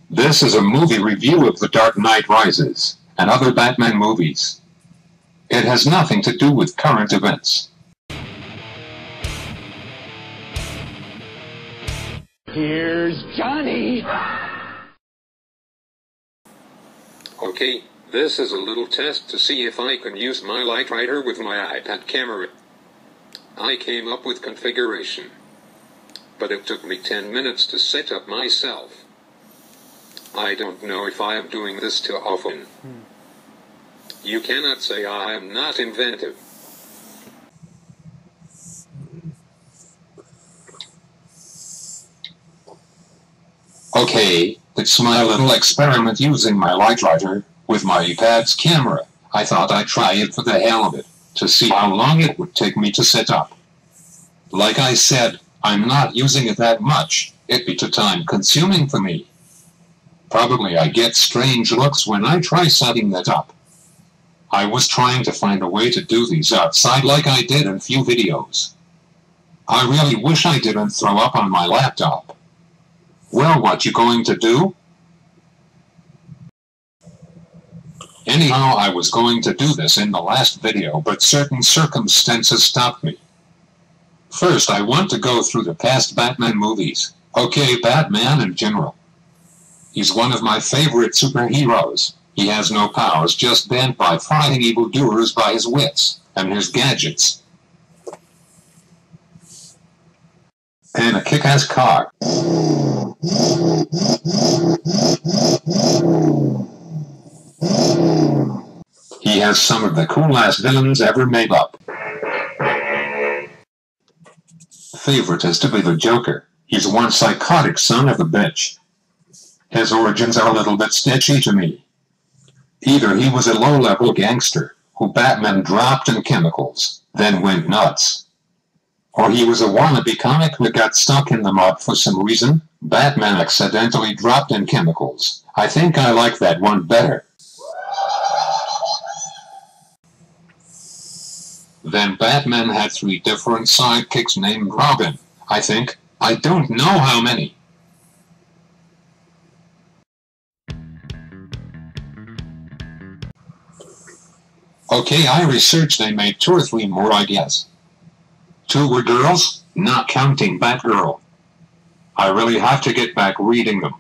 This is a movie review of The Dark Knight Rises and other Batman movies. It has nothing to do with current events. Here's Johnny! Okay, this is a little test to see if I can use my light writer with my iPad camera. I came up with configuration, but it took me 10 minutes to set up myself. I don't know if I am doing this too often. You cannot say I am not inventive. Okay, it's my little experiment using my light writer with my iPad's camera. I thought I'd try it for the hell of it, to see how long it would take me to set up. Like I said, I'm not using it that much. It'd be too time-consuming for me. Probably I get strange looks when I try setting that up. I was trying to find a way to do these outside like I did in few videos. I really wish I didn't throw up on my laptop. Well, what you going to do? Anyhow, I was going to do this in the last video, but certain circumstances stopped me. First, I want to go through the past Batman movies. Okay, Batman in general. He's one of my favorite superheroes. He has no powers, just bent by fighting evildoers by his wits and his gadgets. And a kick-ass car. He has some of the coolest villains ever made up. Favorite is to be the Joker. He's one psychotic son of a bitch. His origins are a little bit sketchy to me. Either he was a low-level gangster who Batman dropped in chemicals, then went nuts. Or he was a wannabe comic who got stuck in the mud for some reason. Batman accidentally dropped in chemicals. I think I like that one better. Then Batman had 3 different sidekicks named Robin, I think. I don't know how many. Okay, I researched they made 2 or 3 more, I guess. 2 were girls, not counting Batgirl. I really have to get back reading them.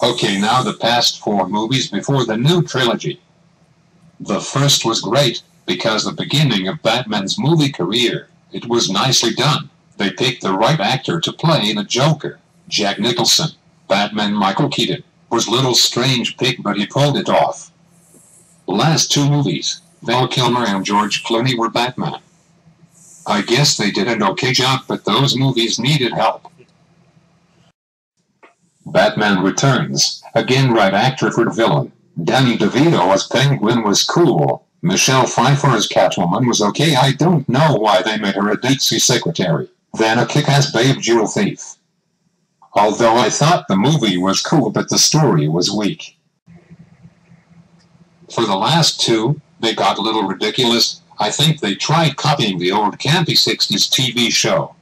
Okay, now the past 4 movies before the new trilogy. The first was great, because the beginning of Batman's movie career. It was nicely done. They picked the right actor to play the Joker. Jack Nicholson. Batman Michael Keaton was a little strange pick, but he pulled it off. The last 2 movies, Val Kilmer and George Clooney were Batman. I guess they did an okay job, but those movies needed help. Batman Returns, again right actor for the villain. Danny DeVito as Penguin was cool. Michelle Pfeiffer as Catwoman was okay. I don't know why they made her a ditzy secretary. Then a kick-ass babe jewel thief. Although I thought the movie was cool, but the story was weak. For the last 2, they got a little ridiculous. I think they tried copying the old campy 60s TV show.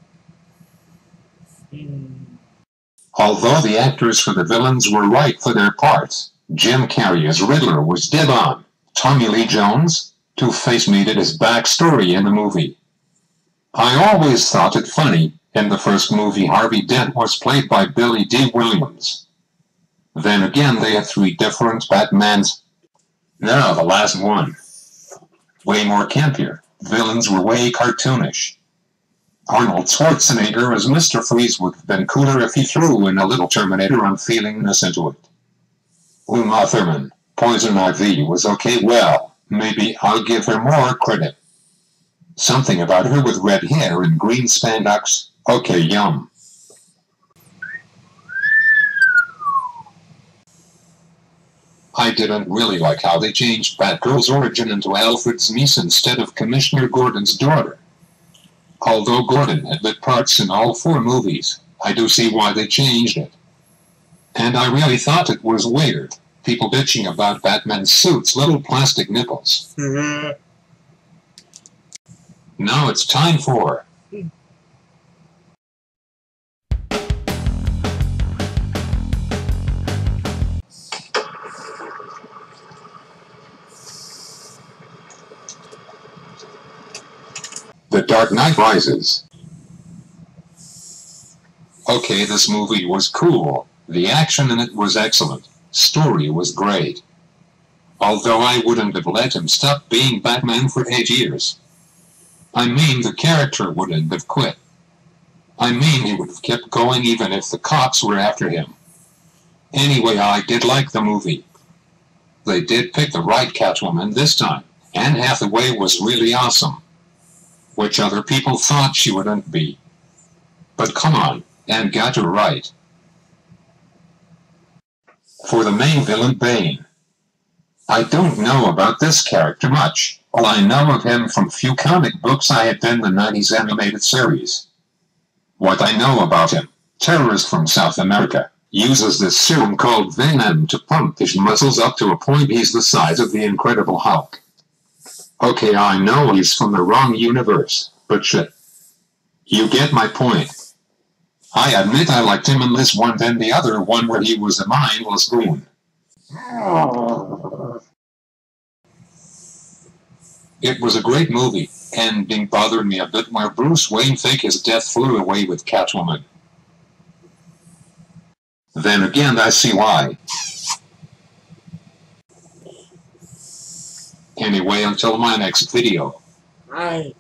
Although the actors for the villains were right for their parts, Jim Carrey as Riddler was dead on. Tommy Lee Jones, Two-Face needed his backstory in the movie. I always thought it funny, in the first movie Harvey Dent was played by Billy D. Williams. Then again they had 3 different Batmans. Now the last one. Way more campier. Villains were way cartoonish. Arnold Schwarzenegger as Mr. Freeze would have been cooler if he threw in a little Terminator unfeelingness into it. Uma Thurman, Poison Ivy was okay. Well, maybe I'll give her more credit. Something about her with red hair and green spandex. Okay, yum. I didn't really like how they changed Batgirl's origin into Alfred's niece instead of Commissioner Gordon's daughter. Although Gordon had lit parts in all 4 movies, I do see why they changed it. And I really thought it was weird, people bitching about Batman's suit's little plastic nipples. Now it's time for The Dark Knight Rises. Okay, this movie was cool. The action in it was excellent. Story was great. Although I wouldn't have let him stop being Batman for 8 years. I mean, the character wouldn't have quit. I mean, he would have kept going even if the cops were after him. Anyway, I did like the movie. They did pick the right Catwoman this time. Anne Hathaway was really awesome. Which other people thought she wouldn't be. But come on, Anne got her right. For the main villain, Bane. I don't know about this character much. All I know of him from few comic books I had been the 90s animated series. What I know about him, terrorist from South America, uses this serum called Venom to pump his muscles up to a point he's the size of the Incredible Hulk. Okay, I know he's from the wrong universe, but shit. You get my point. I admit I liked him in this one than the other one where he was a mindless goon. It was a great movie. Ending bothered me a bit where Bruce Wayne faked his death flew away with Catwoman. Then again, I see why. Anyway, until my next video. Right.